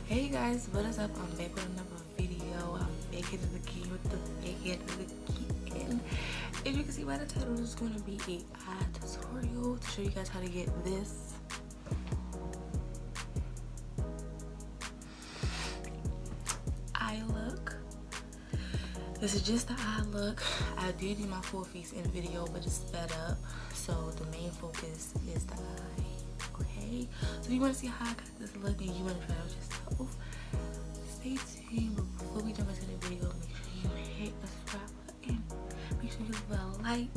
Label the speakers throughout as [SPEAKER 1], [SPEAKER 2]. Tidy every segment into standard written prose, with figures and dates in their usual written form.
[SPEAKER 1] Hey guys, what is up? I'm back with another video. I'm back into the game with the back end of the game. As you can see by the title, this is going to be a eye tutorial to show you guys how to get this eye look. This is just the eye look. I did do my full face in video, but it's sped up, so the main focus is the eye. Okay, so if you want to see how I got this look and you want to try it out yourself, stay tuned. But before we jump into the video, make sure you hit the subscribe button, make sure you leave a like,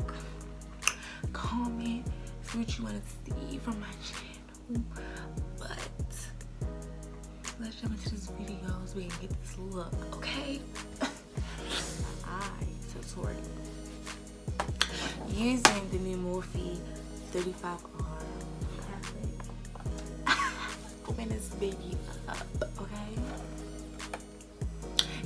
[SPEAKER 1] comment, see what you want to see from my channel. But let's jump into this video so we can get this look. Okay, eye tutorial using the new MORPHE 35R. Open this baby up, okay?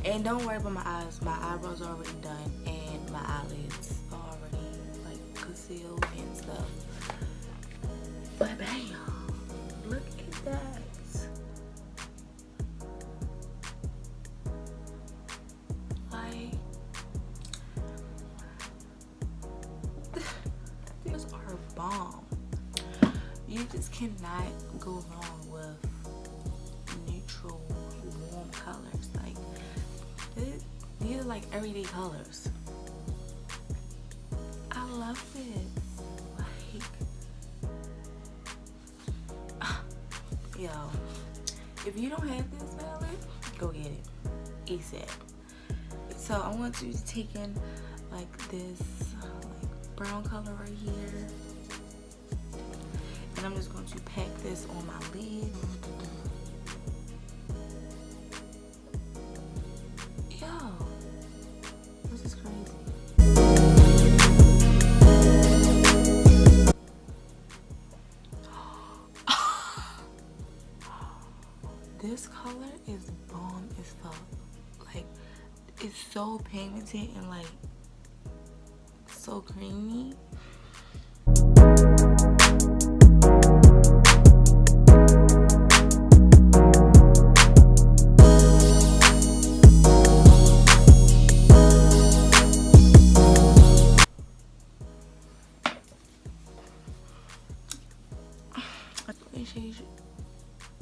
[SPEAKER 1] And don't worry about my eyes. My eyebrows are already done and my eyelids are already like concealed and stuff. But bam, look at that. Like, these are bomb. You just cannot go wrong with neutral, warm colors. Like, these are like everyday colors. I love this. Like, yo, if you don't have this palette, go get it ASAP. So I want you to take in like this like brown color right here. And I'm just going to pack this on my lid. Yo, this is crazy. This color is bomb as fuck. Like, it's so pigmented and like so creamy.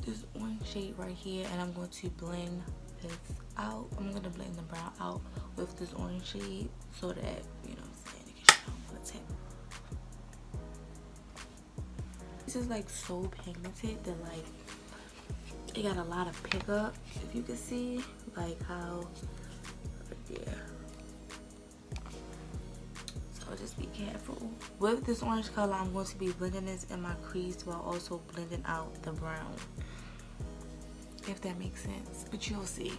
[SPEAKER 1] This orange shade right here, and I'm going to blend this out. I'm going to blend the brown out with this orange shade so that, you know what I'm saying, it can show on the tip. This is like so pigmented that like it got a lot of pickup, if you can see, like how right there. So just be careful. With this orange color, I'm going to be blending this in my crease while also blending out the brown, if that makes sense, but you'll see.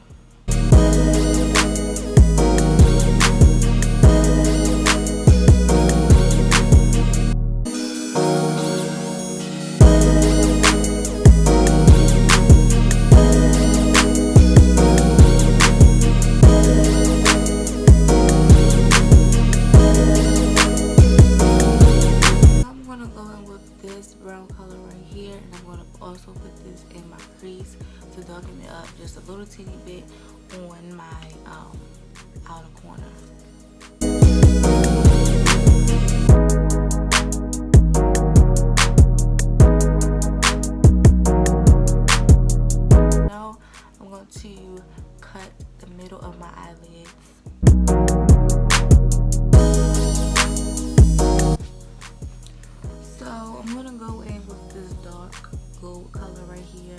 [SPEAKER 1] Brown color right here, and I'm going to also put this in my crease to darken it up just a little teeny bit on my outer corner. Now I'm going to cut the middle of my eyelids. I'm gonna go in with this dark gold color right here.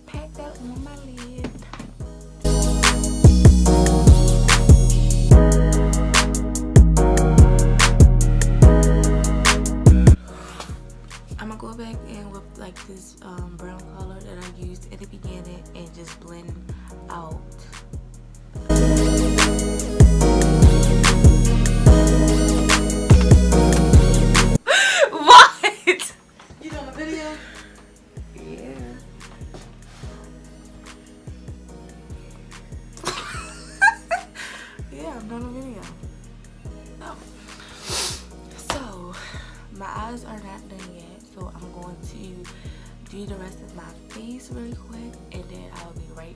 [SPEAKER 1] Pack that on my lid. I'm gonna go back in with like this brown color that I used at the beginning and just blend out. I'm done the video. So my eyes are not done yet, so I'm going to do the rest of my face really quick, and then I'll be right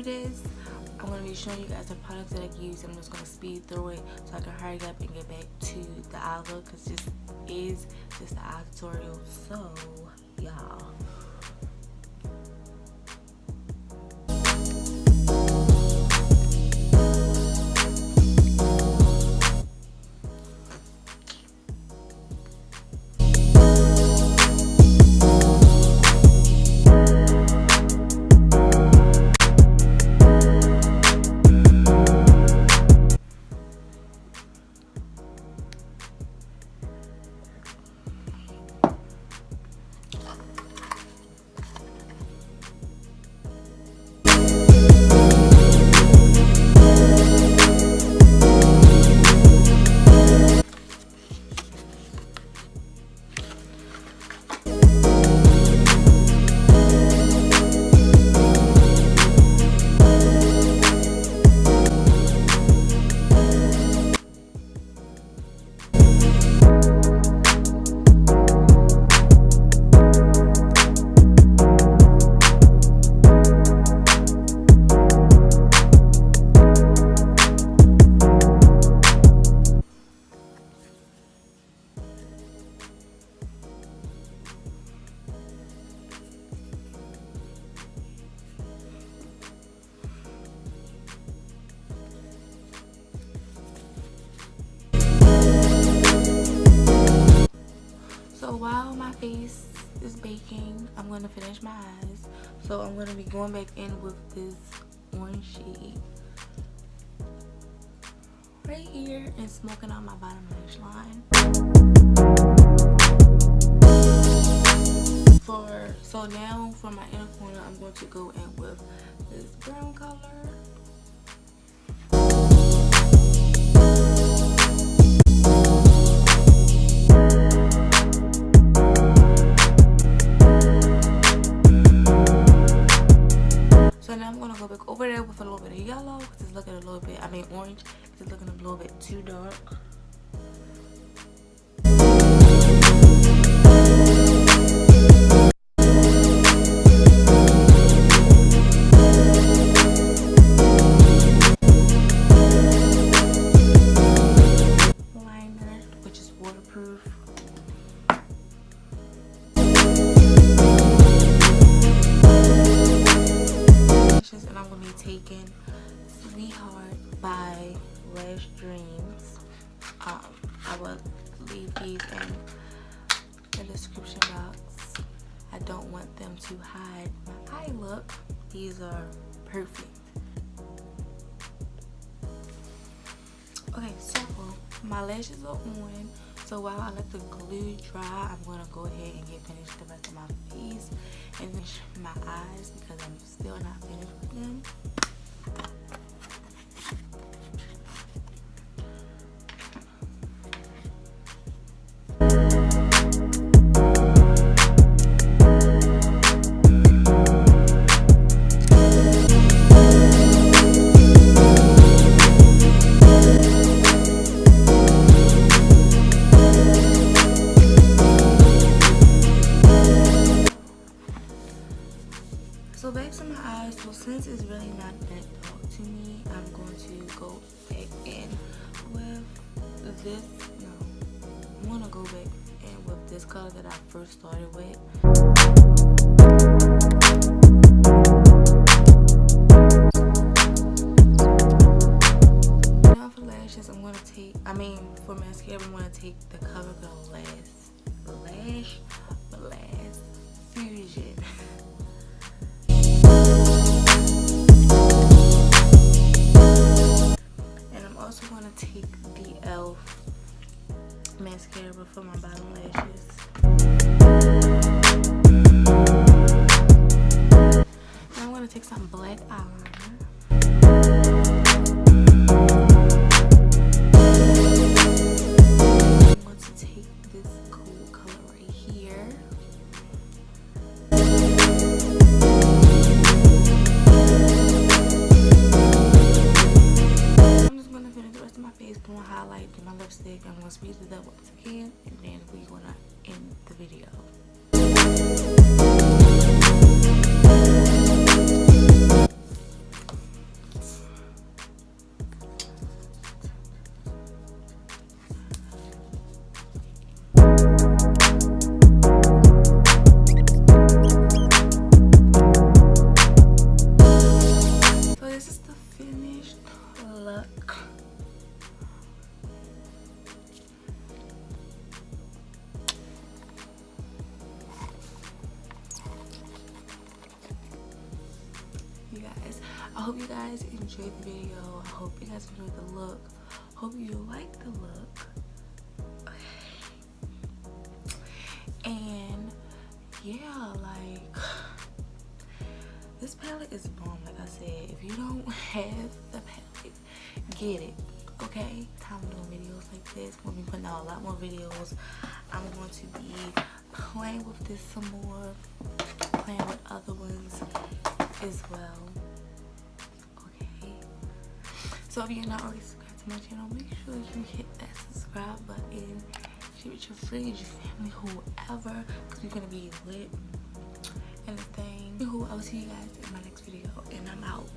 [SPEAKER 1] through this, I'm going to be showing you guys the products that I use. I'm just going to speed through it so I can hurry up and get back to the eye look, because this is just the eye tutorial. So, y'all. So while my face is baking, I'm going to finish my eyes. So I'm going to be going back in with this orange shade right here and smoking out my bottom lash line. So now for my inner corner, I'm going to go in with this brown color. Over there with a little bit of yellow, because it's looking a little bit, orange, because it's looking a little bit too dark. Liner, which is waterproof. And I'm going to be taking Sweetheart by Lash Dreams. I will leave these in the description box. I don't want them to hide my eye look. These are perfect. Okay, so my lashes are on. So while I let the glue dry, I'm going to go ahead and get finished the rest of my face and finish my eyes, because I'm still not finished with them. So back to my eyes. So since it's really not that dark to me, I'm going to go back in with this. No, I'm going to go back in with this color that I first started with. Now for lashes, I'm going to take, for mascara, I'm going to take the CoverGirl Lash Blast Fusion. Also going to take the e.l.f. mascara for my bottom lashes. Now I'm going to take some black eyeliner. I'm going to take this cool color right here. Highlight my lipstick. I'm going to speed it up once again, and then we're going to end the video. I hope you guys enjoyed the video. I hope you guys enjoyed the look. Hope you like the look. And yeah, like, this palette is bomb. Like I said, if you don't have the palette, get it. Okay, time doing videos like this. We'll be putting out a lot more videos. I'm going to be playing with this some more, playing with other ones as well. Okay, so if you're not already subscribed to my channel, make sure you hit that subscribe button. Share with your friends, your family, whoever, because we're gonna be lit and the thing. I will see you guys in my next video, and I'm out.